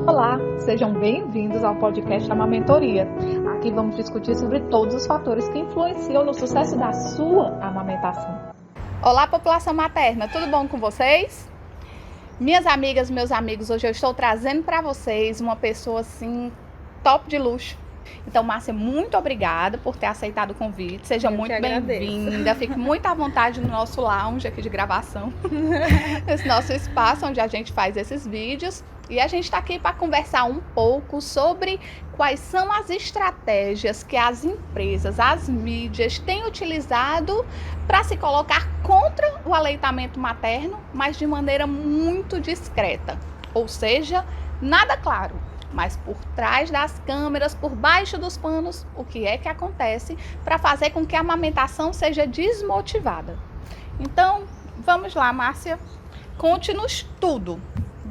Olá, sejam bem-vindos ao podcast Amamentoria. Aqui vamos discutir sobre todos os fatores que influenciam no sucesso da sua amamentação. Olá, população materna, tudo bom com vocês? Minhas amigas, meus amigos, hoje eu estou trazendo para vocês uma pessoa assim, top de luxo. Então, Márcia, muito obrigada por ter aceitado o convite. Seja muito bem-vinda. Fique muito à vontade no nosso lounge aqui de gravação. Esse nosso espaço onde a gente faz esses vídeos. E a gente está aqui para conversar um pouco sobre quais são as estratégias que as empresas, as mídias têm utilizado para se colocar contra o aleitamento materno, mas de maneira muito discreta. Ou seja, nada claro. Mas por trás das câmeras, por baixo dos panos, o que é que acontece para fazer com que a amamentação seja desmotivada? Então, vamos lá, Márcia, conte-nos tudo.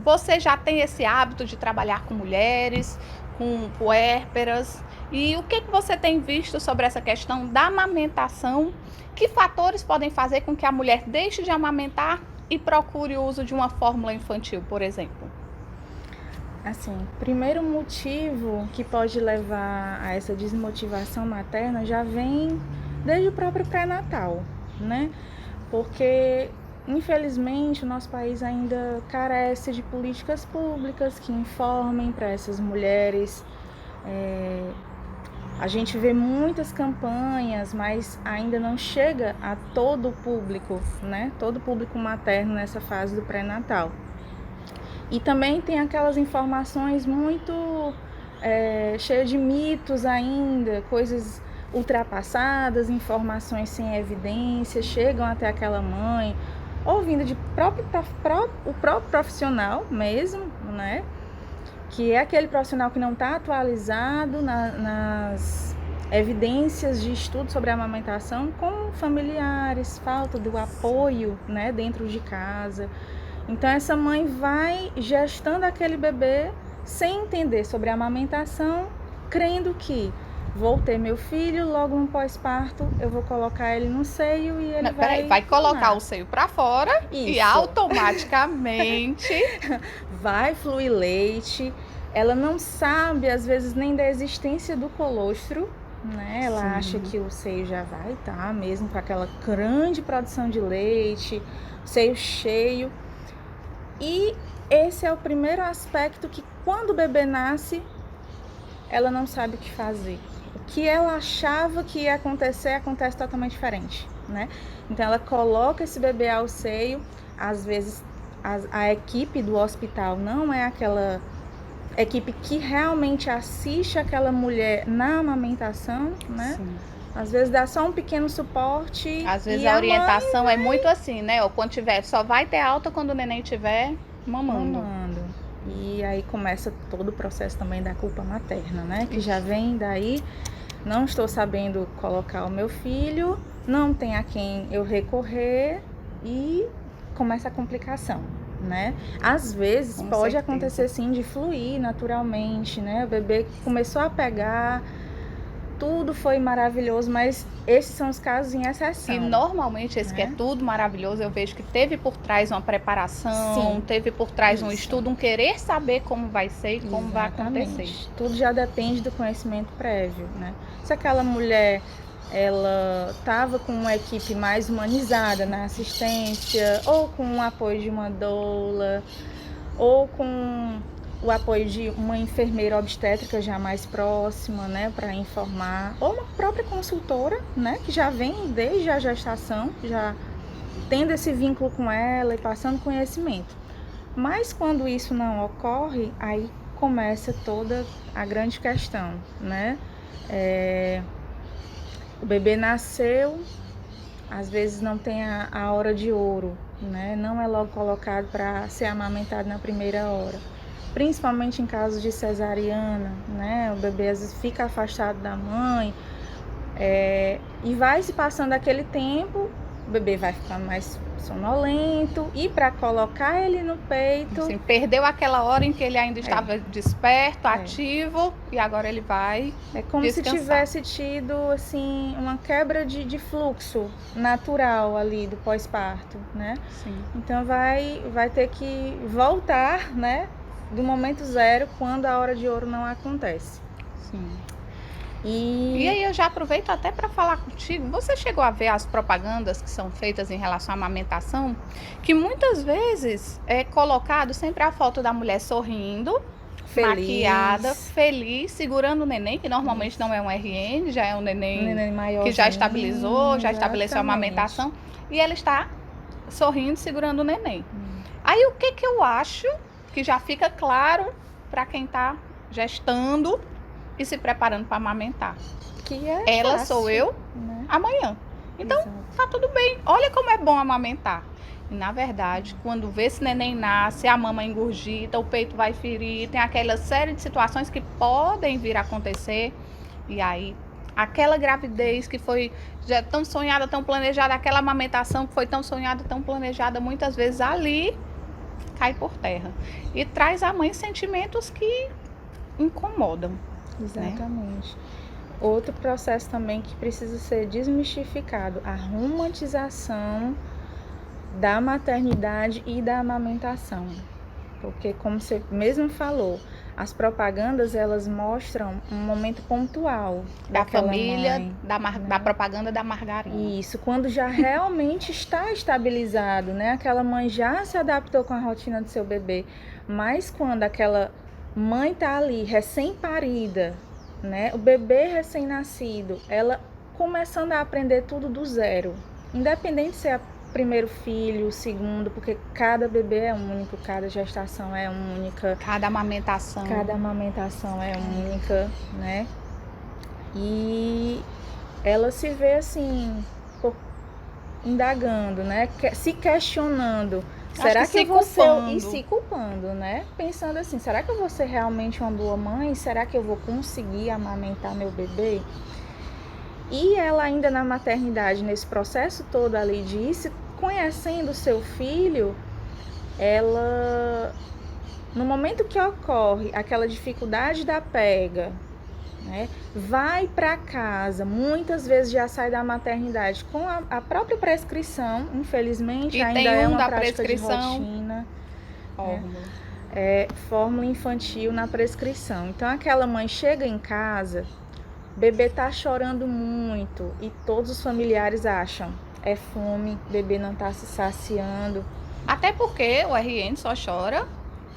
Você já tem esse hábito de trabalhar com mulheres, com puérperas, e o que você tem visto sobre essa questão da amamentação? Que fatores podem fazer com que a mulher deixe de amamentar e procure o uso de uma fórmula infantil, por exemplo? Assim, primeiro motivo que pode levar a essa desmotivação materna já vem desde o próprio pré-natal, né? Porque, infelizmente, o nosso país ainda carece de políticas públicas que informem para essas mulheres. A gente vê muitas campanhas, mas ainda não chega a todo o público, né? Todo o público materno nessa fase do pré-natal. E também tem aquelas informações muito cheias de mitos ainda, coisas ultrapassadas, informações sem evidência, chegam até aquela mãe, ou vindo de o próprio profissional mesmo, né? Que é aquele profissional que não está atualizado nas evidências de estudo sobre a amamentação, com familiares, falta do apoio, né, dentro de casa. Então, essa mãe vai gestando aquele bebê sem entender sobre a amamentação, crendo que vou ter meu filho, logo no pós-parto eu vou colocar ele no seio e ele vai colocar o seio para fora. Isso. E automaticamente vai fluir leite. Ela não sabe, às vezes, nem da existência do colostro, né? Ela Sim. acha que o seio já vai estar mesmo com aquela grande produção de leite, seio cheio. E esse é o primeiro aspecto que, quando o bebê nasce, ela não sabe o que fazer. O que ela achava que ia acontecer, acontece totalmente diferente, né? Então, ela coloca esse bebê ao seio. Às vezes, a equipe do hospital não é aquela equipe que realmente assiste aquela mulher na amamentação, né? Sim. Às vezes dá só um pequeno suporte. Às vezes a orientação é muito assim, né? Ou quando tiver, só vai ter alta quando o neném estiver mamando. E aí começa todo o processo também da culpa materna, né? Que já vem daí, não estou sabendo colocar o meu filho, não tem a quem eu recorrer e começa a complicação, né? Às vezes pode acontecer sim de fluir naturalmente, né? O bebê começou a pegar, tudo foi maravilhoso, mas esses são os casos em exceção. E normalmente esse que é tudo maravilhoso, eu vejo que teve por trás uma preparação, Sim. teve por trás um estudo, um querer saber como vai ser e como vai acontecer. Tudo já depende do conhecimento prévio, né? Se aquela mulher, ela estava com uma equipe mais humanizada na assistência, ou com o apoio de uma doula, ou com o apoio de uma enfermeira obstétrica já mais próxima, né, para informar, ou uma própria consultora, né, que já vem desde a gestação, já tendo esse vínculo com ela e passando conhecimento. Mas quando isso não ocorre, aí começa toda a grande questão, né? O bebê nasceu, às vezes não tem a hora de ouro, né? Não é logo colocado para ser amamentado na primeira hora. Principalmente em casos de cesariana, né? O bebê às vezes fica afastado da mãe, e vai se passando aquele tempo, o bebê vai ficar mais sonolento, e para colocar ele no peito... Assim, perdeu aquela hora em que ele ainda estava desperto, ativo, e agora ele vai É como descansar. Se tivesse tido assim, uma quebra de fluxo natural ali do pós-parto, né? Sim. Então vai ter que voltar, né? do momento zero, quando a hora de ouro não acontece. Sim. E aí eu já aproveito até para falar contigo. Você chegou a ver as propagandas que são feitas em relação à amamentação? Que muitas vezes é colocado sempre a foto da mulher sorrindo, feliz, maquiada, feliz, segurando o neném, que normalmente não é um RN, já é um neném maior que já estabilizou, já estabeleceu a exatamente. amamentação. E ela está sorrindo, segurando o neném. Aí o que eu acho que já fica claro para quem está gestando e se preparando para amamentar? Que é ela fácil, sou eu, né? amanhã. Então, Exato. tá tudo bem. Olha como é bom amamentar. E, na verdade, quando vê esse neném nasce, a mama engurgita, o peito vai ferir, tem aquela série de situações que podem vir a acontecer. E aí, aquela gravidez que foi já tão sonhada, tão planejada, aquela amamentação que foi tão sonhada, tão planejada, muitas vezes ali cai por terra. E traz à mãe sentimentos que incomodam. Exatamente. Outro processo também que precisa ser desmistificado, a romantização da maternidade e da amamentação. Porque, como você mesmo falou, as propagandas, elas mostram um momento pontual Da daquela família, mãe, da propaganda da margarina. Isso, quando já realmente está estabilizado, né? Aquela mãe já se adaptou com a rotina do seu bebê, mas quando aquela mãe tá ali, recém-parida, né? O bebê recém-nascido, ela começando a aprender tudo do zero, independente se é primeiro filho, segundo, porque cada bebê é único, cada gestação é única, Cada amamentação é única, né? E ela se vê assim, indagando, né? Se questionando. Será que eu vou ser... E se culpando, né? Pensando assim, será que eu vou ser realmente uma boa mãe? Será que eu vou conseguir amamentar meu bebê? E ela ainda na maternidade, nesse processo todo ali de se conhecendo o seu filho, ela, no momento que ocorre aquela dificuldade da pega, né, vai para casa, muitas vezes já sai da maternidade com a própria prescrição, infelizmente, e ainda tem é uma da prática prescrição, de rotina. Fórmula. Fórmula infantil na prescrição. Então aquela mãe chega em casa, o bebê tá chorando muito e todos os familiares acham é fome, o bebê não tá se saciando. Até porque o RN só chora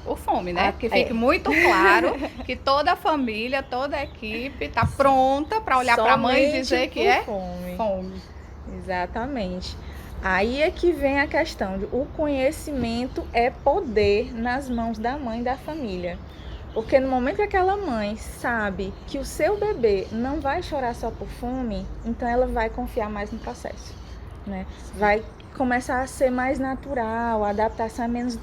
por fome, né? Que fique muito claro que toda a família, toda a equipe tá pronta para olhar para a mãe e dizer que é fome. Exatamente. Aí é que vem a questão de o conhecimento é poder nas mãos da mãe e da família. Porque no momento que aquela mãe sabe que o seu bebê não vai chorar só por fome, então ela vai confiar mais no processo, né? Vai começar a ser mais natural, a adaptação é menos,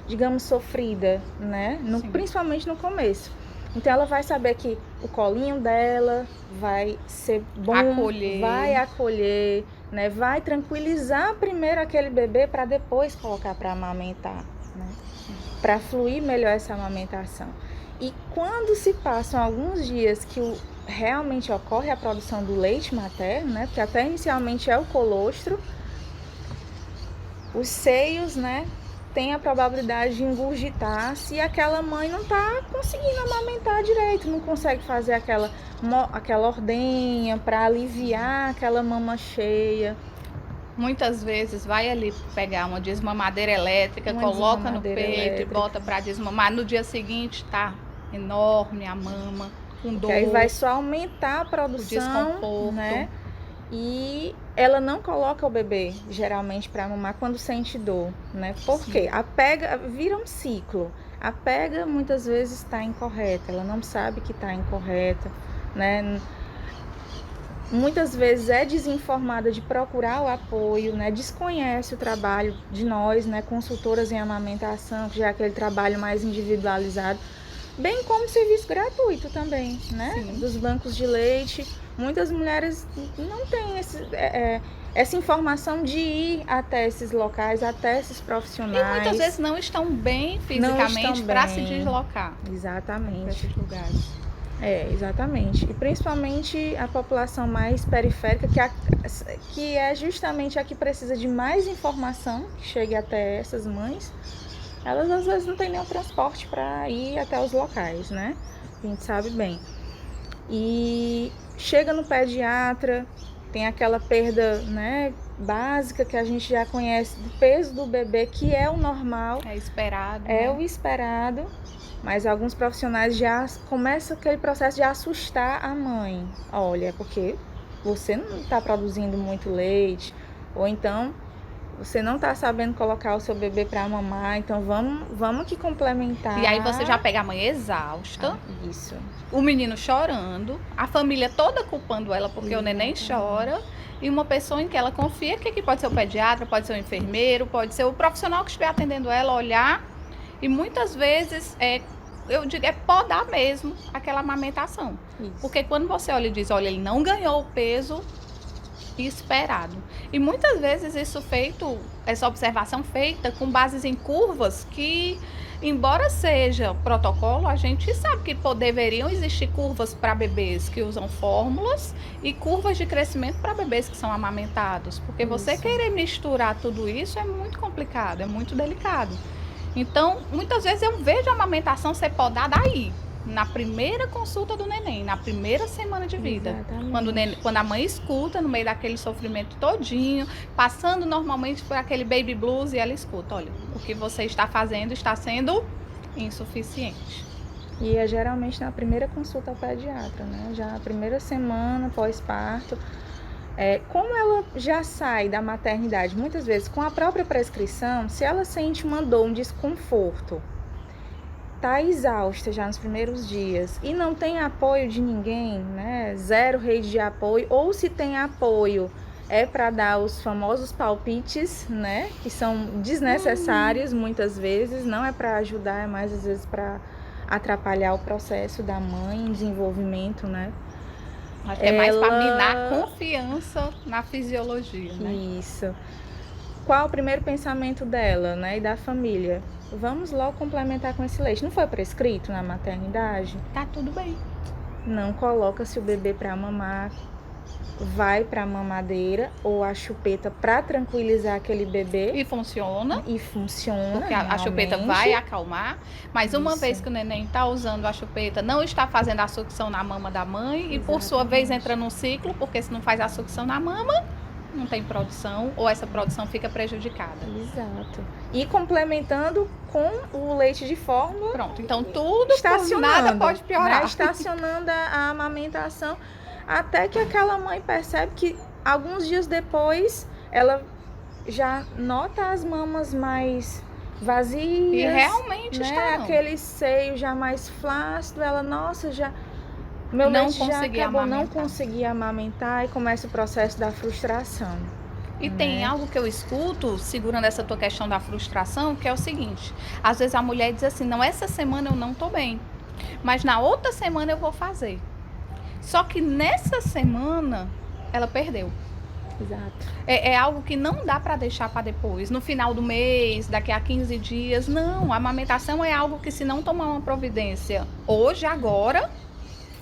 digamos, sofrida, né? Principalmente no começo. Então ela vai saber que o colinho dela vai ser bom, vai acolher, né? Vai tranquilizar primeiro aquele bebê para depois colocar para amamentar, né? Para fluir melhor essa amamentação. E quando se passam alguns dias que realmente ocorre a produção do leite materno, né? Porque até inicialmente é o colostro, os seios, né? Tem a probabilidade de engurgitar se aquela mãe não está conseguindo amamentar direito, não consegue fazer aquela ordenha para aliviar aquela mama cheia. Muitas vezes vai ali pegar uma desmamadeira elétrica, coloca no peito e bota para desmamar. No dia seguinte tá enorme a mama, com dor. Aí vai só aumentar a produção, o desconforto, né? E ela não coloca o bebê, geralmente, para mamar quando sente dor, né? Por quê? A pega vira um ciclo. A pega, muitas vezes, está incorreta. Ela não sabe que está incorreta, né? Muitas vezes é desinformada de procurar o apoio, né? Desconhece o trabalho de nós, né? Consultoras em amamentação, que já é aquele trabalho mais individualizado. Bem como serviço gratuito também, né? Sim. Dos bancos de leite. Muitas mulheres não têm essa informação de ir até esses locais, até esses profissionais. E muitas vezes não estão bem fisicamente para se deslocar. Exatamente. Para esses lugares. Exatamente. E principalmente a população mais periférica, que é justamente a que precisa de mais informação, que chegue até essas mães, elas às vezes não têm nenhum transporte para ir até os locais, né? A gente sabe bem. E chega no pediatra, tem aquela perda, né, básica que a gente já conhece do peso do bebê, que é o normal. É esperado. É, né, o esperado, mas alguns profissionais já começam aquele processo de assustar a mãe. Olha, é porque você não está produzindo muito leite, ou então você não está sabendo colocar o seu bebê para mamar, então vamos que complementar. E aí você já pega a mãe exausta. Isso. O menino chorando, a família toda culpando ela porque o neném chora. E uma pessoa em que ela confia, que pode ser o pediatra, pode ser o enfermeiro, pode ser o profissional que estiver atendendo ela, olhar. E muitas vezes, eu digo, é podar mesmo aquela amamentação. Isso. Porque quando você olha e diz, olha, ele não ganhou o peso esperado. E muitas vezes essa observação feita com bases em curvas que, embora seja protocolo, a gente sabe que deveriam existir curvas para bebês que usam fórmulas e curvas de crescimento para bebês que são amamentados. Porque você querer misturar tudo isso é muito complicado, é muito delicado. Então, muitas vezes eu vejo a amamentação ser podada aí, na primeira consulta do neném, na primeira semana de vida. Quando a mãe escuta, no meio daquele sofrimento todinho, passando normalmente por aquele baby blues, e ela escuta, olha, o que você está fazendo está sendo insuficiente. E é geralmente na primeira consulta ao pediatra, né? Já na primeira semana pós-parto. Como ela já sai da maternidade, muitas vezes com a própria prescrição, se ela sente uma dor, um desconforto, tá exausta já nos primeiros dias e não tem apoio de ninguém, né? Zero rede de apoio, ou se tem apoio é para dar os famosos palpites, né? Que são desnecessários muitas vezes, não é para ajudar, é mais às vezes para atrapalhar o processo da mãe em desenvolvimento, né? Acho que é mais para minar confiança na fisiologia, né? Isso. Qual o primeiro pensamento dela, né, e da família? Vamos logo complementar com esse leite. Não foi prescrito na maternidade? Tá tudo bem. Não coloca-se o bebê para mamar, vai para a mamadeira ou a chupeta para tranquilizar aquele bebê. E funciona. Porque a chupeta vai acalmar. Mas uma vez que o neném está usando a chupeta, não está fazendo a sucção na mama da mãe. Exatamente. E por sua vez entra num ciclo, porque se não faz a sucção na mama, não tem produção, ou essa produção fica prejudicada. Exato. E complementando com o leite de fórmula. Pronto, então tudo nada pode piorar. Né? Estacionando a amamentação, até que aquela mãe percebe que alguns dias depois ela já nota as mamas mais vazias. E realmente estão. Aquele seio já mais flácido, ela, nossa, já... Meu leite já acabou, não consegui amamentar, e começa o processo da frustração. E tem algo que eu escuto, segurando essa tua questão da frustração, que é o seguinte: às vezes a mulher diz assim, não, essa semana eu não tô bem, mas na outra semana eu vou fazer. Só que nessa semana ela perdeu. Exato. É algo que não dá para deixar para depois, no final do mês, daqui a 15 dias. Não, a amamentação é algo que, se não tomar uma providência hoje, agora,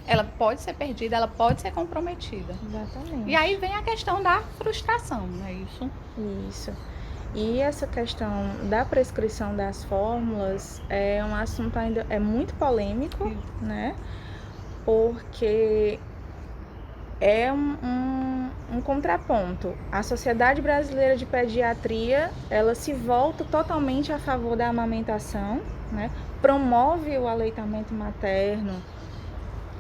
ela pode ser perdida, ela pode ser comprometida. Exatamente. E aí vem a questão da frustração, não é isso? Isso. E essa questão da prescrição das fórmulas é um assunto ainda muito polêmico, né? Porque é um contraponto. A Sociedade Brasileira de Pediatria, ela se volta totalmente a favor da amamentação, né? Promove o aleitamento materno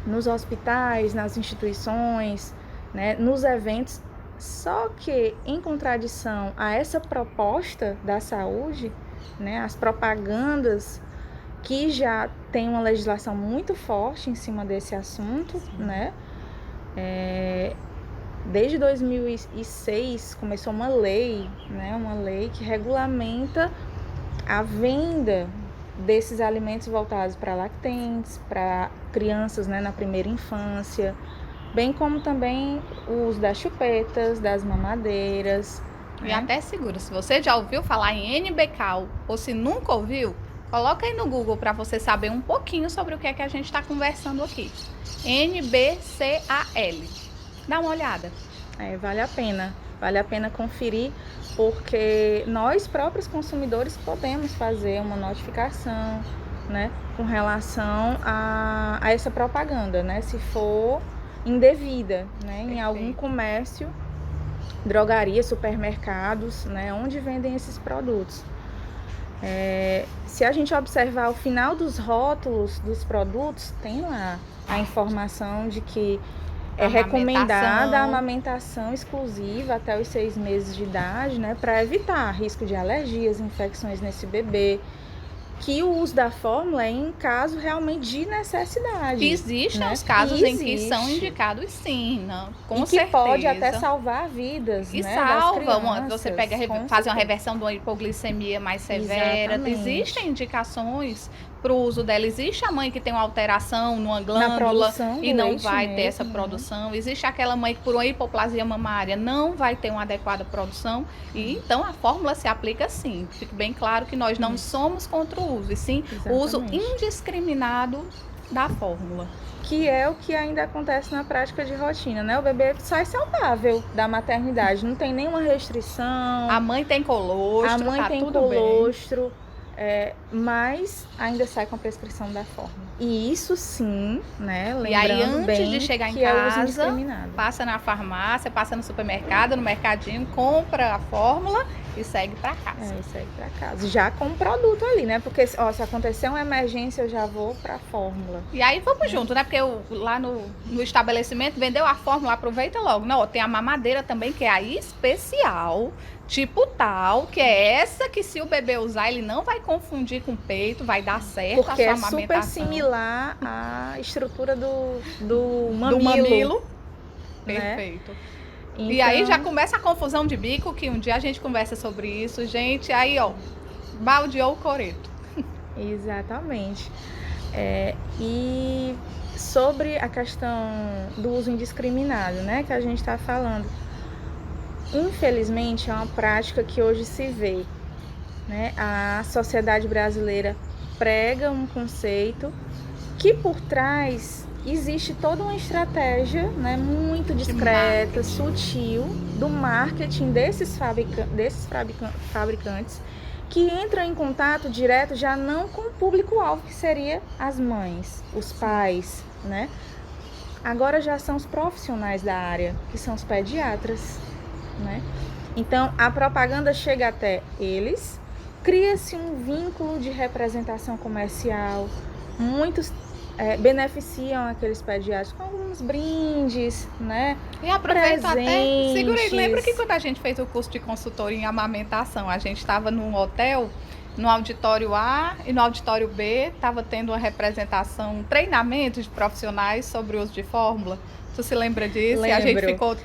nos hospitais, nas instituições, né? Nos eventos. Só que, em contradição a essa proposta da saúde, né? As propagandas que já tem uma legislação muito forte em cima desse assunto, né? Desde 2006 começou uma lei, né? Uma lei que regulamenta a venda desses alimentos voltados para lactentes, para crianças, né, na primeira infância, bem como também o uso das chupetas, das mamadeiras. E até segura, se você já ouviu falar em NBCAL ou se nunca ouviu, coloca aí no Google para você saber um pouquinho sobre o que é que a gente está conversando aqui. NBCAL. Dá uma olhada. Vale a pena. Vale a pena conferir, porque nós próprios consumidores podemos fazer uma notificação, né, com relação a essa propaganda, né, se for indevida, né, em algum comércio, drogaria, supermercados, né, onde vendem esses produtos. Se a gente observar o final dos rótulos dos produtos, tem lá a informação de que é recomendada a amamentação exclusiva até os 6 meses de idade, né, para evitar risco de alergias, infecções nesse bebê. Que o uso da fórmula é em caso realmente de necessidade. Existem, né, os casos em que são indicados, sim, não, com certeza. Que pode até salvar vidas, e né, salva, das crianças, você pega, fazer uma reversão de uma hipoglicemia mais severa. Exatamente. Existem indicações para o uso dela. Existe a mãe que tem uma alteração numa glândula e não vai ter essa produção. Existe aquela mãe que por uma hipoplasia mamária não vai ter uma adequada produção. E então a fórmula se aplica sim. Fique bem claro que nós não somos contra o uso, e sim o uso indiscriminado da fórmula. Que é o que ainda acontece na prática de rotina, né? O bebê sai saudável da maternidade, não tem nenhuma restrição. A mãe tem colostro, a mãe tem tudo colostro. Bem. Mas ainda sai com a prescrição da fórmula. E isso sim, né? Lembrando e aí, antes bem de chegar em que casa, é passa na farmácia, passa no supermercado, no mercadinho, compra a fórmula e segue para casa. E segue para casa. Já com o produto ali, né? Porque se acontecer uma emergência, eu já vou para a fórmula. E aí vamos junto, né? Porque lá no estabelecimento vendeu a fórmula, aproveita logo. Não, tem a mamadeira também, que é a especial, tipo tal, que é essa que se o bebê usar, ele não vai confundir com o peito, vai dar certo. Porque a sua amamentação. Super similar à estrutura do mamilo. Perfeito. Né? Então... E aí já começa a confusão de bico, que um dia a gente conversa sobre isso, gente. Aí, ó, baldeou o coreto. Exatamente. E sobre a questão do uso indiscriminado, né, que a gente está falando. Infelizmente, é uma prática que hoje se vê, né? A sociedade brasileira prega um conceito que por trás existe toda uma estratégia, né, muito discreta, sutil, do marketing desses fabricantes que entram em contato direto já não com o público-alvo, que seria as mães, os pais, né? Agora já são os profissionais da área, que são os pediatras. Né? Então a propaganda chega até eles, cria-se um vínculo de representação comercial, muitos beneficiam aqueles pediatras com alguns brindes, né? E aproveito até, segurei, lembra que quando a gente fez o curso de consultoria em amamentação, a gente estava num hotel, no auditório A e no auditório B, estava tendo uma representação, um treinamento de profissionais sobre o uso de fórmula. Tu se lembra disso? Lembro, e a gente ficou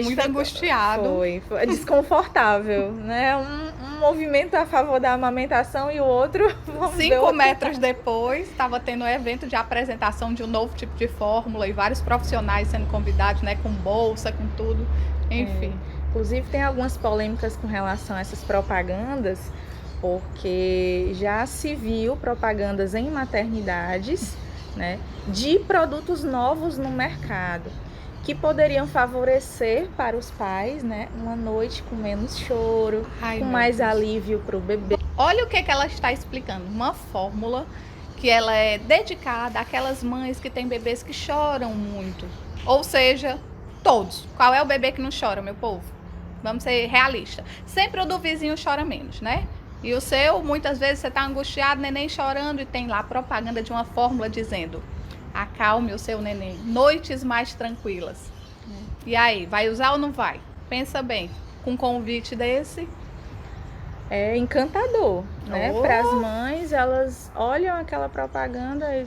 muito angustiado. Foi desconfortável, né? Um movimento a favor da amamentação e o outro... 5 metros depois, estava tendo um evento de apresentação de um novo tipo de fórmula e vários profissionais sendo convidados, né? Com bolsa, com tudo, enfim. Inclusive tem algumas polêmicas com relação a essas propagandas, porque já se viu propagandas em maternidades, né, de produtos novos no mercado, que poderiam favorecer para os pais, né, uma noite com menos choro, com mais alívio para o bebê. Olha o que ela está explicando, uma fórmula que ela é dedicada àquelas mães que têm bebês que choram muito, ou seja, todos. Qual é o bebê que não chora, meu povo? Vamos ser realistas. Sempre o do vizinho chora menos, né? E o seu, muitas vezes você está angustiado, neném chorando, e tem lá propaganda de uma fórmula dizendo: acalme o seu neném, noites mais tranquilas. E aí, vai usar ou não vai? Pensa bem, com um convite desse. É encantador, né? Para as mães, elas olham aquela propaganda e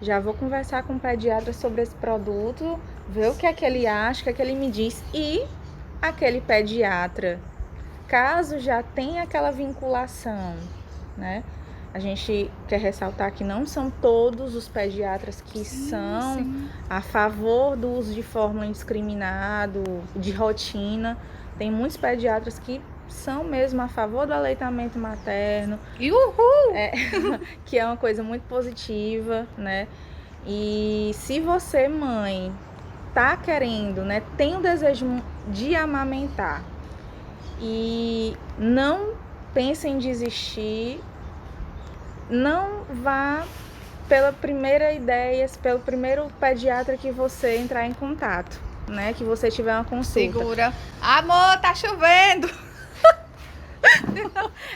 já vou conversar com o pediatra sobre esse produto, ver o que é que ele acha, o que é que ele me diz. E aquele pediatra, caso já tenha aquela vinculação, né? A gente quer ressaltar que não são todos os pediatras que são a favor do uso de fórmula indiscriminado, de rotina. Tem muitos pediatras que são mesmo a favor do aleitamento materno. E uhul! Que é uma coisa muito positiva, né? E se você, mãe, tá querendo, né, tem o desejo de amamentar e não pense em desistir, não vá pela primeira ideia, pelo primeiro pediatra que você entrar em contato, né, que você tiver uma consulta. Segura. Amor, tá chovendo.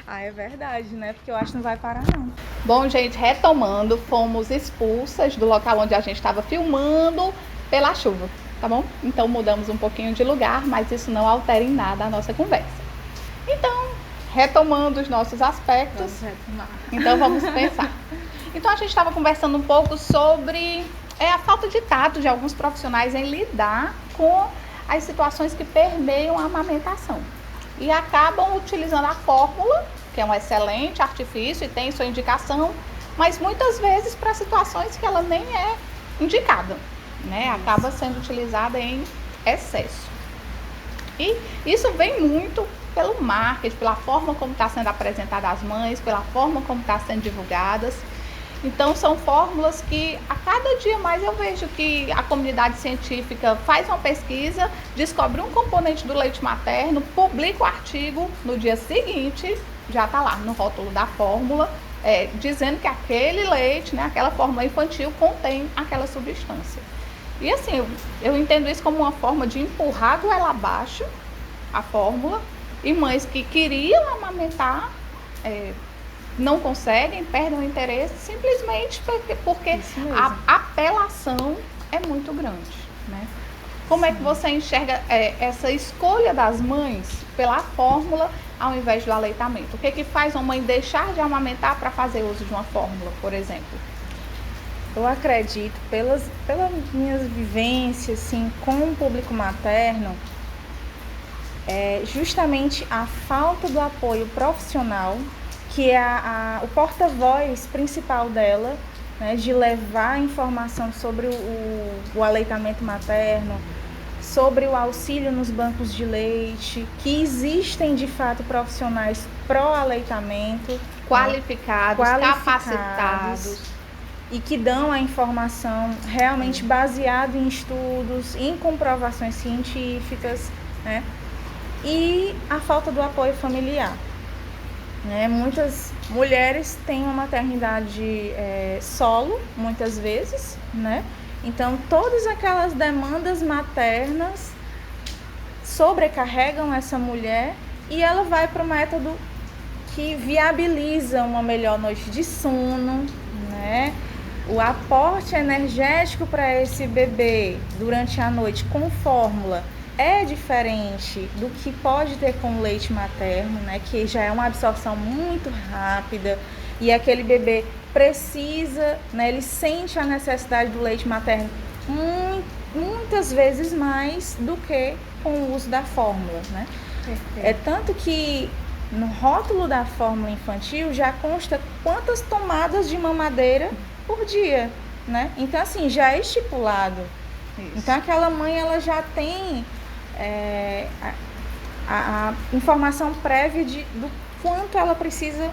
É verdade, né, porque eu acho que não vai parar não. Bom, gente, retomando, fomos expulsas do local onde a gente estava filmando pela chuva, tá bom? Então mudamos um pouquinho de lugar, mas isso não altera em nada a nossa conversa. Então, retomando os nossos aspectos, então vamos pensar. Então a gente estava conversando um pouco sobre a falta de tato de alguns profissionais em lidar com as situações que permeiam a amamentação. E acabam utilizando a fórmula, que é um excelente artifício e tem sua indicação, mas muitas vezes para situações que ela nem é indicada, né? Acaba sendo utilizada em excesso. E isso vem muito pelo marketing, pela forma como está sendo apresentada às mães, pela forma como está sendo divulgadas. Então são fórmulas que a cada dia mais eu vejo que a comunidade científica faz uma pesquisa, descobre um componente do leite materno, publica o artigo, no dia seguinte já está lá no rótulo da fórmula, dizendo que aquele leite, né, aquela fórmula infantil contém aquela substância. E assim, eu entendo isso como uma forma de empurrar a goela abaixo a fórmula, e mães que queriam amamentar não conseguem, perdem o interesse, simplesmente porque a apelação é muito grande, né? Como é que você enxerga essa escolha das mães pela fórmula ao invés do aleitamento? O que faz uma mãe deixar de amamentar para fazer uso de uma fórmula, por exemplo? Eu acredito, pelas minhas vivências assim, com o público materno, justamente a falta do apoio profissional, que é o porta-voz principal dela, né, de levar a informação sobre o aleitamento materno, sobre o auxílio nos bancos de leite, que existem de fato profissionais pró-aleitamento, qualificados, capacitados, e que dão a informação realmente baseada em estudos, em comprovações científicas, né? E a falta do apoio familiar. Muitas mulheres têm uma maternidade solo, muitas vezes, né? Então, todas aquelas demandas maternas sobrecarregam essa mulher e ela vai para o método que viabiliza uma melhor noite de sono, né? O aporte energético para esse bebê durante a noite com fórmula é diferente do que pode ter com leite materno, né? Que já é uma absorção muito rápida e aquele bebê precisa, né? Ele sente a necessidade do leite materno muitas vezes mais do que com o uso da fórmula, né? Tanto que no rótulo da fórmula infantil já consta quantas tomadas de mamadeira por dia, né? Então assim, já é estipulado. Isso. Então aquela mãe ela já tem a informação prévia do quanto ela precisa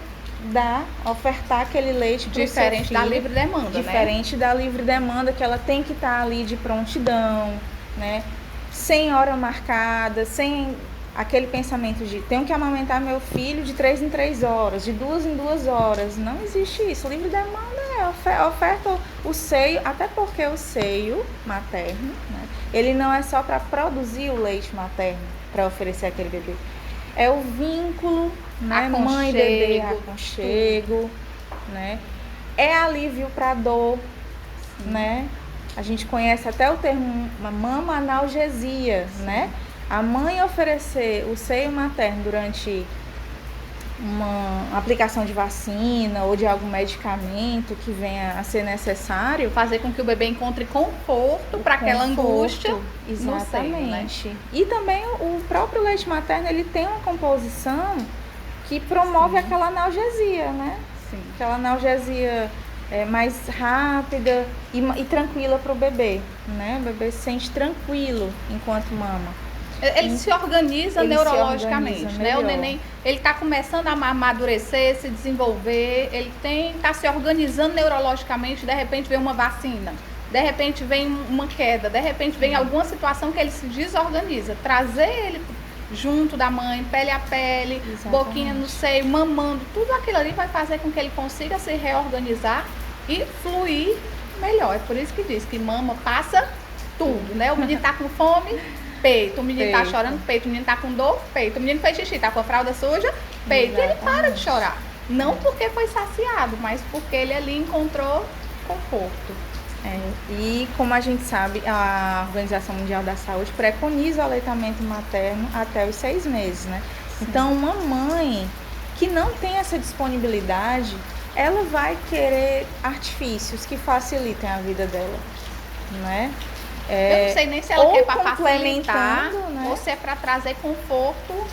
ofertar aquele leite para o seu filho. Diferente da livre demanda, Diferente da livre demanda, que ela tem que estar ali de prontidão, né? Sem hora marcada, sem aquele pensamento de tenho que amamentar meu filho de 3 em 3 horas, de 2 em 2 horas. Não existe isso. Livre demanda oferta o seio, até porque o seio materno, né, ele não é só para produzir o leite materno, para oferecer aquele bebê. É o vínculo, né, mãe e bebê, aconchego, né? É alívio para dor, né? A gente conhece até o termo mama analgesia, né? A mãe oferecer o seio materno durante uma aplicação de vacina ou de algum medicamento que venha a ser necessário, fazer com que o bebê encontre conforto para aquela angústia. Exatamente. Seio, né? E também o próprio leite materno, ele tem uma composição que promove aquela analgesia, né? Sim. Aquela analgesia mais rápida e tranquila para o bebê, né? O bebê se sente tranquilo enquanto mama. Ele se organiza neurologicamente, né? O neném, ele está começando a amadurecer, se desenvolver, ele está se organizando neurologicamente, de repente vem uma vacina, de repente vem uma queda, de repente vem alguma situação que ele se desorganiza. Trazer ele junto da mãe, pele a pele, Exatamente. boquinha no seio, mamando, tudo aquilo ali vai fazer com que ele consiga se reorganizar e fluir melhor. É por isso que diz que mama passa tudo, né? O menino tá com fome, peito. O menino tá Peito. chorando, peito. O menino tá com dor, peito. O menino fez xixi, tá com a fralda suja, peito. E ele para de chorar. Não porque foi saciado, mas porque ele ali encontrou conforto. E como a gente sabe, a Organização Mundial da Saúde preconiza o aleitamento materno até os 6 meses, né? Então, uma mãe que não tem essa disponibilidade, ela vai querer artifícios que facilitem a vida dela, né? Eu não sei nem se ela ou quer para facilitar, complementando, né? ou se é para trazer conforto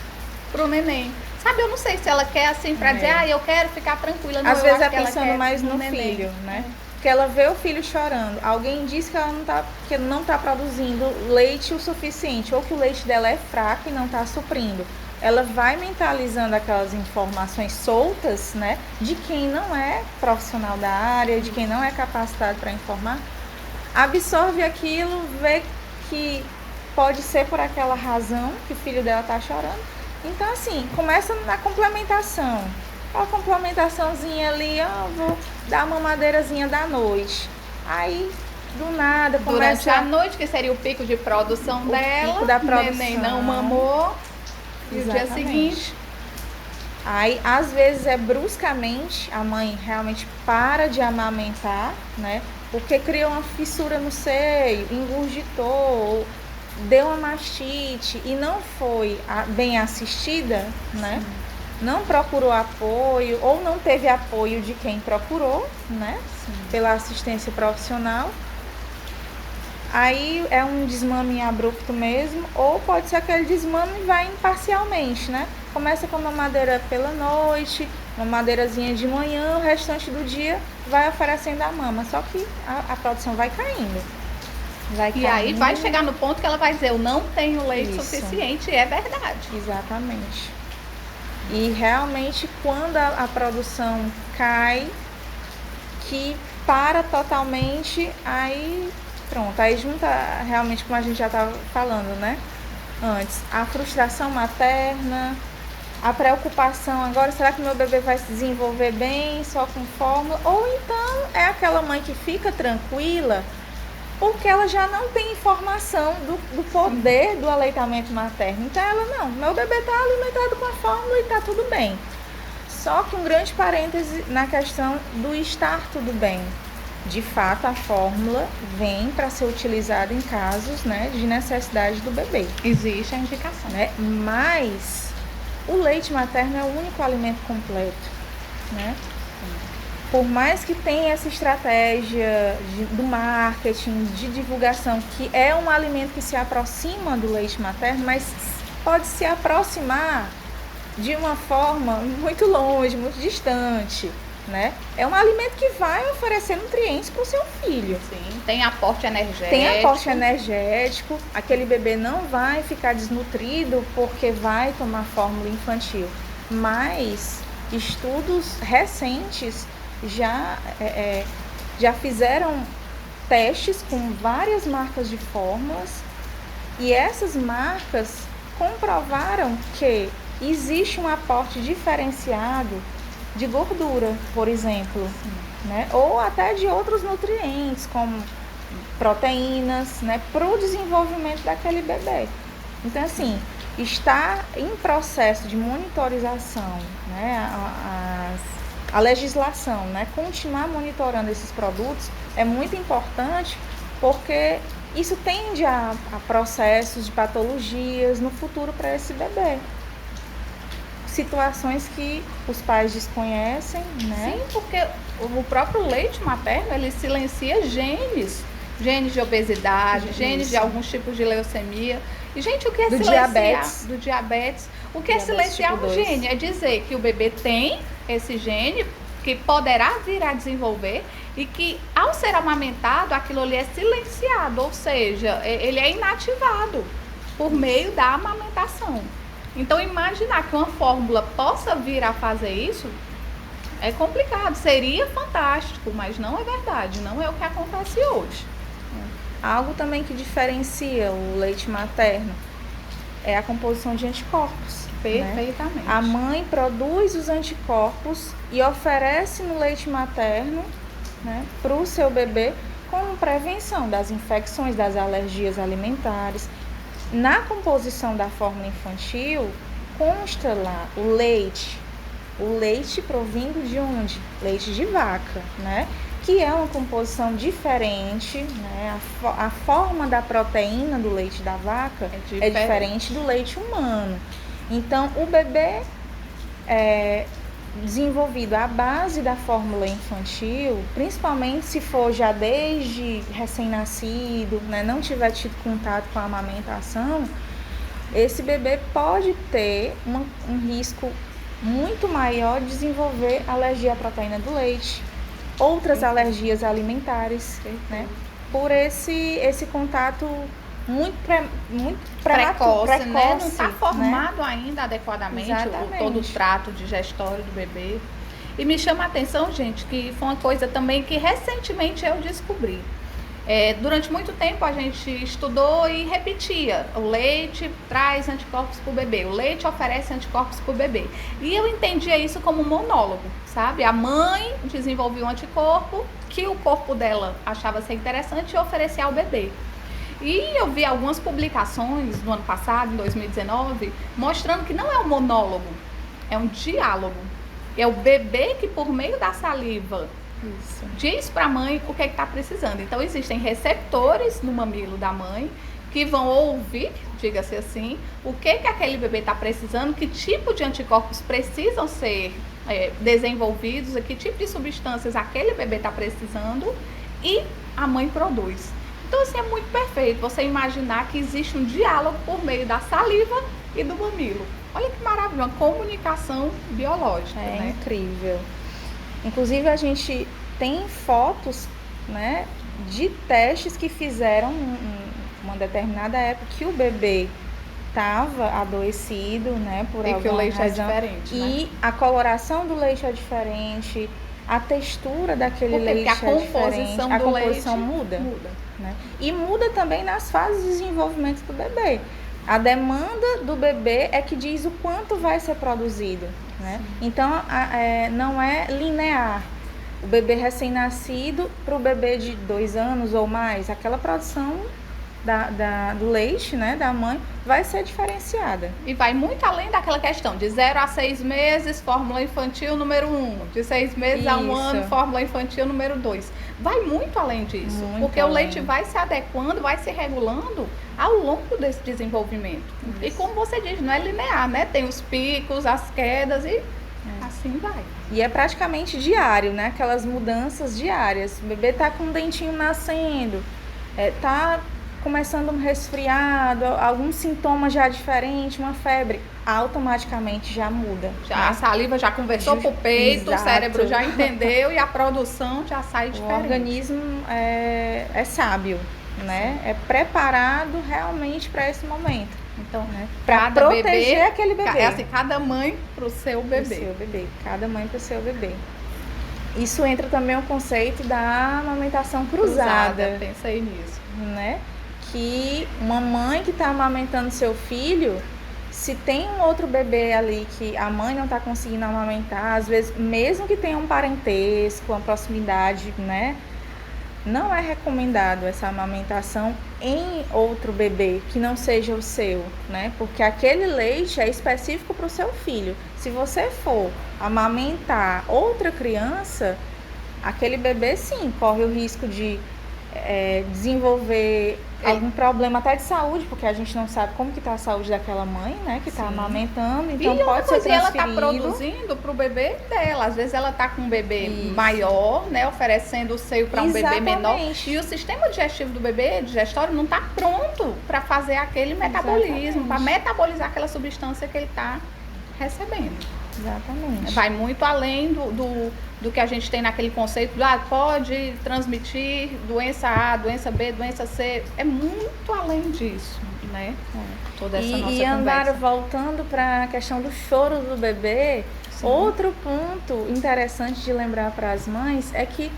pro neném. Sabe, eu não sei se ela quer assim para dizer, eu quero ficar tranquila. Não, Às eu vezes acho é que ela pensando quer mais no neném. filho, né? Porque ela vê o filho chorando. Alguém diz que ela não está produzindo leite o suficiente, ou que o leite dela é fraco e não está suprindo. Ela vai mentalizando aquelas informações soltas, né? De quem não é profissional da área, de quem não é capacitado para informar. Absorve aquilo, vê que pode ser por aquela razão que o filho dela está chorando. Então, assim, começa na complementação. A complementaçãozinha ali, vou dar uma mamadeirazinha da noite. Aí, do nada, Durante começa a noite, que seria o pico de produção dela, pico da o neném produção. não mamou, e o dia Exatamente. seguinte... Aí, às vezes, bruscamente, a mãe realmente para de amamentar, né? Porque criou uma fissura no seio, engurgitou, deu uma mastite e não foi bem assistida, né? Não procurou apoio ou não teve apoio de quem procurou, né? Pela assistência profissional. Aí é um desmame abrupto mesmo, ou pode ser aquele desmame e vai imparcialmente, né? Começa com uma mamadeira pela noite, uma mamadeirazinha de manhã, o restante do dia vai oferecendo a mama, só que a produção vai caindo. E aí vai chegar no ponto que ela vai dizer, eu não tenho leite Isso. suficiente, e é verdade. Exatamente. E realmente quando a produção cai, que para totalmente, aí pronto, aí junta realmente, como a gente já estava falando, né? Antes, a frustração materna, a preocupação, agora será que meu bebê vai se desenvolver bem, só com fórmula? Ou então é aquela mãe que fica tranquila porque ela já não tem informação do poder do aleitamento materno. Então ela, não, meu bebê está alimentado com a fórmula e está tudo bem. Só que um grande parêntese na questão do estar tudo bem. De fato, a fórmula vem para ser utilizada em casos, né, de necessidade do bebê. Existe a indicação. Né? Mas o leite materno é o único alimento completo, né? Por mais que tenha essa estratégia do marketing, de divulgação, que é um alimento que se aproxima do leite materno, mas pode se aproximar de uma forma muito longe, muito distante, né? É um alimento que vai oferecer nutrientes para o seu filho. Sim, tem aporte energético. Tem aporte energético, aquele bebê não vai ficar desnutrido porque vai tomar fórmula infantil. Mas estudos recentes já fizeram testes com várias marcas de fórmulas e essas marcas comprovaram que existe um aporte diferenciado de gordura, por exemplo, né? Ou até de outros nutrientes, como proteínas, né? Para o desenvolvimento daquele bebê. Então, assim, está em processo de monitorização, né? A legislação, né? Continuar monitorando esses produtos é muito importante porque isso tende a processos de patologias no futuro para esse bebê. Situações que os pais desconhecem, né? Sim, porque o próprio leite materno, ele silencia genes de obesidade, genes de alguns tipos de leucemia. E, gente, o que é Do silenciar? diabetes. Do diabetes. O que é Diabetes silenciar tipo um 2. gene? É dizer que o bebê tem esse gene, que poderá vir a desenvolver, e que, ao ser amamentado, aquilo ali é silenciado, ou seja, ele é inativado por meio da amamentação. Então, imaginar que uma fórmula possa vir a fazer isso é complicado. Seria fantástico, mas não é verdade. Não é o que acontece hoje. Algo também que diferencia o leite materno é a composição de anticorpos. Perfeitamente. Né? A mãe produz os anticorpos e oferece no leite materno, né, para o seu bebê como prevenção das infecções, das alergias alimentares. Na composição da fórmula infantil, consta lá o leite provindo de onde? Leite de vaca, né? Que é uma composição diferente, né? A forma da proteína do leite da vaca é diferente do leite humano. Então, o bebê desenvolvido à base da fórmula infantil, principalmente se for já desde recém-nascido, né? Não tiver tido contato com a amamentação, esse bebê pode ter um risco muito maior de desenvolver alergia à proteína do leite, outras alergias alimentares, né? Por esse contato muito precoce, né? Não está formado ainda adequadamente todo o trato digestório do bebê. E me chama a atenção, gente, que foi uma coisa também que recentemente eu descobri. Durante muito tempo a gente estudou e repetia: o leite traz anticorpos para o bebê, o leite oferece anticorpos para o bebê. E eu entendia isso como um monólogo, sabe? A mãe desenvolvia um anticorpo que o corpo dela achava ser interessante e oferecia ao bebê. E eu vi algumas publicações no ano passado, em 2019, mostrando que não é um monólogo, é um diálogo. É o bebê que, por meio da saliva, diz para a mãe o que está precisando. Então, existem receptores no mamilo da mãe que vão ouvir, diga-se assim, o que aquele bebê está precisando, que tipo de anticorpos precisam ser desenvolvidos, que tipo de substâncias aquele bebê está precisando, e a mãe produz. Então, assim, é muito perfeito você imaginar que existe um diálogo por meio da saliva e do mamilo. Olha que maravilha, uma comunicação biológica, né? Incrível. Inclusive, a gente tem fotos, né, de testes que fizeram uma determinada época que o bebê estava adoecido, né, por alguma que o leite razão, é diferente, e a coloração do leite é diferente, a textura daquele leite é diferente, a composição muda. Né? E muda também nas fases de desenvolvimento do bebê. A demanda do bebê é que diz o quanto vai ser produzido, né? Então, não é linear. O bebê recém-nascido para o bebê de 2 anos ou mais, aquela produção do leite, né, da mãe, vai ser diferenciada. E vai muito além daquela questão de 0 a 6 meses, fórmula infantil número 1, de 6 meses a 1 ano, fórmula infantil número 2. Vai muito além disso, porque o leite vai se adequando, vai se regulando ao longo desse desenvolvimento. Isso. E como você diz, não é linear, né? Tem os picos, as quedas e assim vai. E é praticamente diário, né? Aquelas mudanças diárias. O bebê tá com um dentinho nascendo, tá começando um resfriado, algum sintoma já diferente, uma febre, automaticamente já muda. Já, né? A saliva já conversou pro peito, exato. O cérebro já entendeu e a produção já sai diferente. O organismo é sábio, né? É preparado realmente para esse momento. Então, né? Para proteger aquele bebê. É assim, cada mãe pro seu bebê. Pro seu bebê, cada mãe pro seu bebê. Isso entra também o conceito da amamentação cruzada. Pensei nisso. Né? Que uma mãe que está amamentando seu filho, se tem um outro bebê ali que a mãe não está conseguindo amamentar, às vezes, mesmo que tenha um parentesco, uma proximidade, né? Não é recomendado essa amamentação em outro bebê que não seja o seu, né? Porque aquele leite é específico para o seu filho. Se você for amamentar outra criança, aquele bebê sim corre o risco de desenvolver algum problema até de saúde, porque a gente não sabe como que está a saúde daquela mãe, né, que está amamentando, então pode ser transferido. Ela está produzindo para o bebê dela, às vezes ela está com um bebê maior, né, oferecendo o seio para um bebê menor, e o sistema digestivo do bebê, digestório, não está pronto para fazer aquele metabolismo, para metabolizar aquela substância que ele está recebendo. Exatamente. Vai muito além do que a gente tem naquele conceito de pode transmitir doença A, doença B, doença C. É muito além disso, né? Toda essa nossa conversa. Andara, voltando para a questão do choro do bebê, outro ponto interessante de lembrar para as mães é que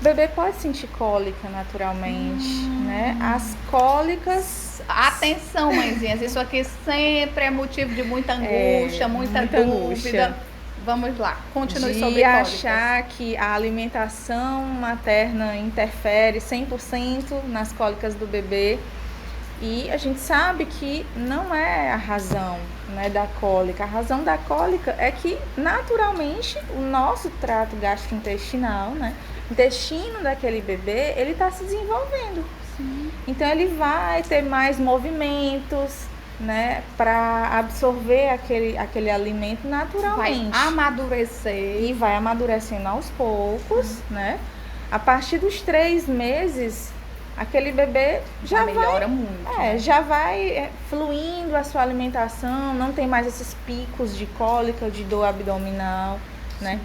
O bebê pode sentir cólica naturalmente, né? As cólicas... Atenção, mãezinhas, isso aqui sempre é motivo de muita angústia, muita dúvida. Angústia. Vamos lá, continue sobre De cólicas. achar que a alimentação materna interfere 100% nas cólicas do bebê. E a gente sabe que não é a razão, né, da cólica. A razão da cólica é que, naturalmente, o nosso trato gastrointestinal, né, o intestino daquele bebê, ele está se desenvolvendo. Sim. Então, ele vai ter mais movimentos, né, para absorver aquele alimento naturalmente. Vai amadurecer. E vai amadurecendo aos poucos, né? A partir dos 3 meses, aquele bebê já melhora muito. Já vai fluindo a sua alimentação, não tem mais esses picos de cólica, de dor abdominal, né?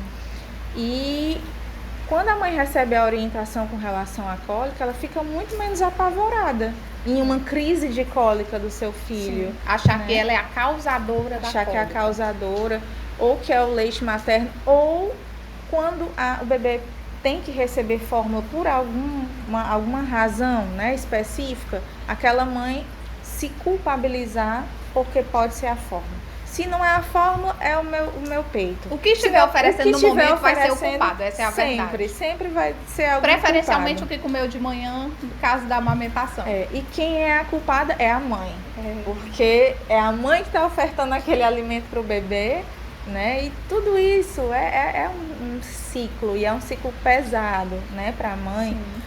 E quando a mãe recebe a orientação com relação à cólica, ela fica muito menos apavorada em uma crise de cólica do seu filho. Sim. Achar que ela é a causadora da cólica. Achar que é a causadora, ou que é o leite materno, ou quando o bebê tem que receber fórmula por alguma razão, né, específica, aquela mãe se culpabilizar porque pode ser a fórmula. Se não é a fórmula, é o meu peito. O que estiver oferecendo no momento vai ser o culpado, essa é a verdade. Sempre vai ser algum preferencialmente culpado. O que comeu de manhã, no caso da amamentação. E quem é a culpada é a mãe. Porque é a mãe que está ofertando aquele alimento para o bebê, né? E tudo isso é um ciclo, e é um ciclo pesado, né, para a mãe. Sim.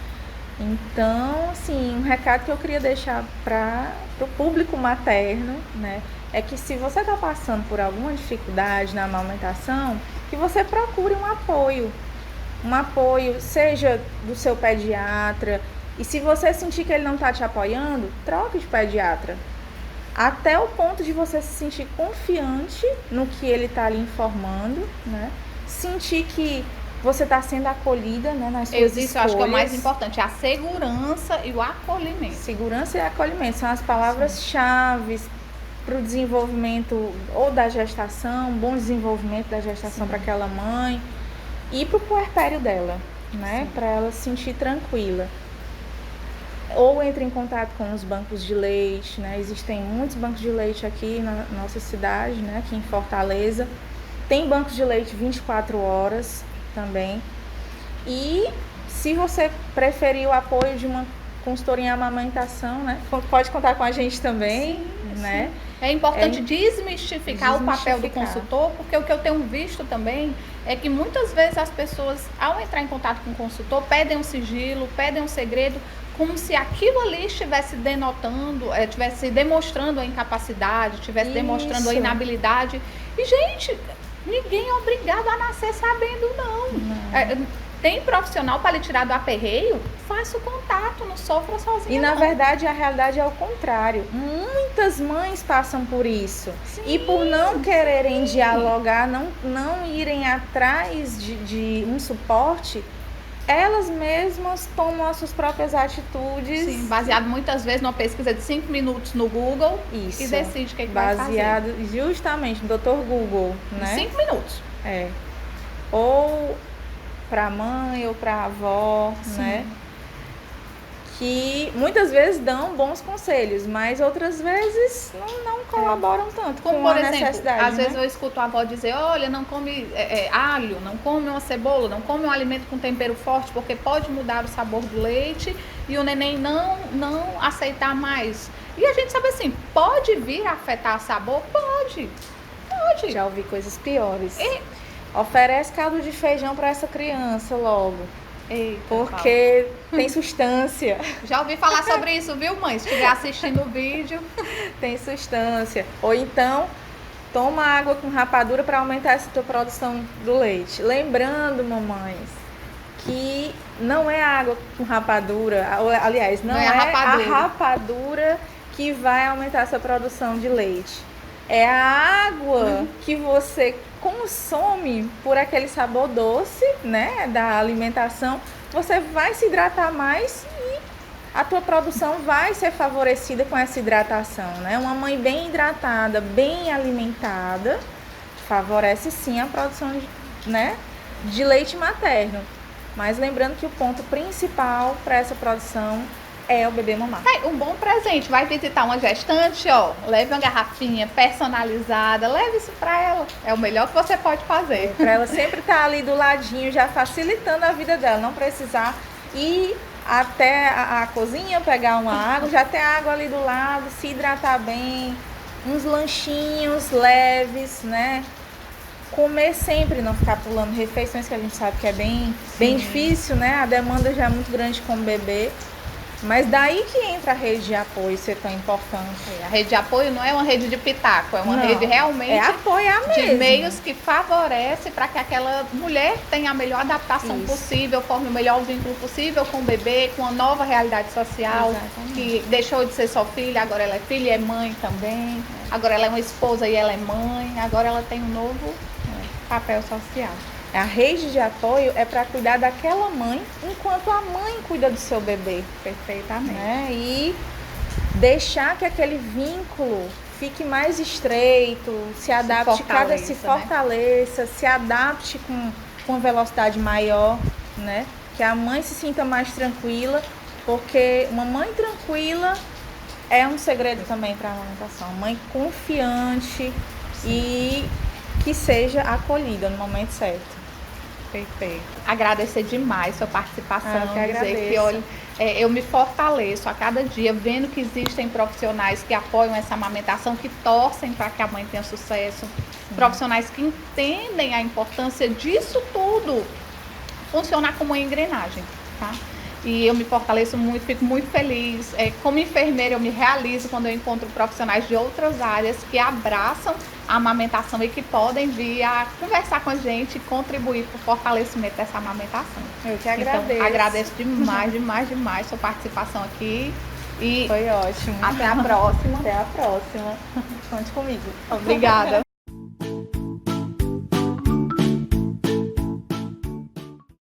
Então, assim, um recado que eu queria deixar para o público materno, né, é que se você está passando por alguma dificuldade na amamentação, que você procure um apoio, seja do seu pediatra, e se você sentir que ele não está te apoiando, troque de pediatra, até o ponto de você se sentir confiante no que ele está lhe informando, né, sentir que você está sendo acolhida, né, nas suas escolhas. Eu acho que é o mais importante, a segurança e o acolhimento. Segurança e acolhimento são as palavras-chave para o desenvolvimento ou da gestação, bom desenvolvimento da gestação para aquela mãe e para o puerpério dela, né, para ela se sentir tranquila. Ou entre em contato com os bancos de leite, né, existem muitos bancos de leite aqui na nossa cidade, né, aqui em Fortaleza. Tem bancos de leite 24 horas também. E se você preferir o apoio de uma consultoria em amamentação, né, pode contar com a gente também, né? É importante desmistificar o papel do consultor, porque o que eu tenho visto também é que muitas vezes as pessoas, ao entrar em contato com o consultor, pedem um sigilo, pedem um segredo, como se aquilo ali estivesse estivesse demonstrando a incapacidade, estivesse demonstrando a inabilidade. E, gente, ninguém é obrigado a nascer sabendo, não. Tem profissional para lhe tirar do aperreio? Faça o contato, não sofra sozinha. E na verdade a realidade é o contrário. Muitas mães passam por isso. Sim. E por não quererem dialogar, não irem atrás de um suporte, elas mesmas tomam as suas próprias atitudes. Sim, baseado muitas vezes numa pesquisa de 5 minutos no Google. Isso. E decide o que vai fazer. Baseado justamente no Dr. Google, né? 5 minutos. Ou para a mãe ou para a avó, né? Que muitas vezes dão bons conselhos, mas outras vezes não colaboram tanto como com por a exemplo, necessidade. Às vezes eu escuto a avó dizer, olha, não come alho, não come uma cebola, não come um alimento com tempero forte, porque pode mudar o sabor do leite e o neném não aceitar mais. E a gente sabe assim, pode vir a afetar o sabor? Pode. Já ouvi coisas piores. Oferece caldo de feijão para essa criança logo. Eita, porque tem substância. Já ouvi falar sobre isso, viu, mãe? Se estiver assistindo o vídeo. Tem substância. Ou então, toma água com rapadura para aumentar essa tua produção do leite. Lembrando, mamães, que não é a água com rapadura, aliás, não é a rapadura que vai aumentar essa produção de leite. É a água que você consome por aquele sabor doce, né, da alimentação. Você vai se hidratar mais e a tua produção vai ser favorecida com essa hidratação, né? Uma mãe bem hidratada, bem alimentada, favorece sim a produção de leite materno. Mas lembrando que o ponto principal para essa produção é o bebê mamar. Um bom presente. Vai visitar uma gestante, ó, leve uma garrafinha personalizada, leve isso para ela. É o melhor que você pode fazer. Para ela sempre estar ali do ladinho, já facilitando a vida dela, não precisar ir até a cozinha, pegar uma água, já ter água ali do lado, se hidratar bem, uns lanchinhos leves, né? Comer sempre, não ficar pulando refeições, que a gente sabe que é bem difícil, né? A demanda já é muito grande com o bebê. Mas daí que entra a rede de apoio ser tão importante. A rede de apoio não é uma rede de pitaco, é uma rede realmente apoiar de mesmo. Meios que favorece para que aquela mulher tenha a melhor adaptação possível, forme o melhor vínculo possível com o bebê, com a nova realidade social. Exatamente. Que deixou de ser só filha, agora ela é filha e é mãe também. Agora ela é uma esposa e ela é mãe. Agora ela tem um novo papel social. A rede de apoio é para cuidar daquela mãe enquanto a mãe cuida do seu bebê. Perfeitamente. Né? E deixar que aquele vínculo fique mais estreito, se adapte, se fortaleça, se adapte com uma velocidade maior, né? Que a mãe se sinta mais tranquila, porque uma mãe tranquila é um segredo também para a amamentação. Mãe confiante e que seja acolhida no momento certo. Perfeito. Agradecer demais sua participação. Eu que agradeço. Dizer que, olha, eu me fortaleço a cada dia vendo que existem profissionais que apoiam essa amamentação, que torcem para que a mãe tenha sucesso. Profissionais que entendem a importância disso tudo funcionar como uma engrenagem, tá? E eu me fortaleço muito, fico muito feliz. Como enfermeira, eu me realizo quando eu encontro profissionais de outras áreas que abraçam a amamentação e que podem vir a conversar com a gente e contribuir para o fortalecimento dessa amamentação. Eu que agradeço. Então, agradeço demais sua participação aqui. E foi ótimo. Até a próxima. Até a próxima. Conte comigo. Obrigada.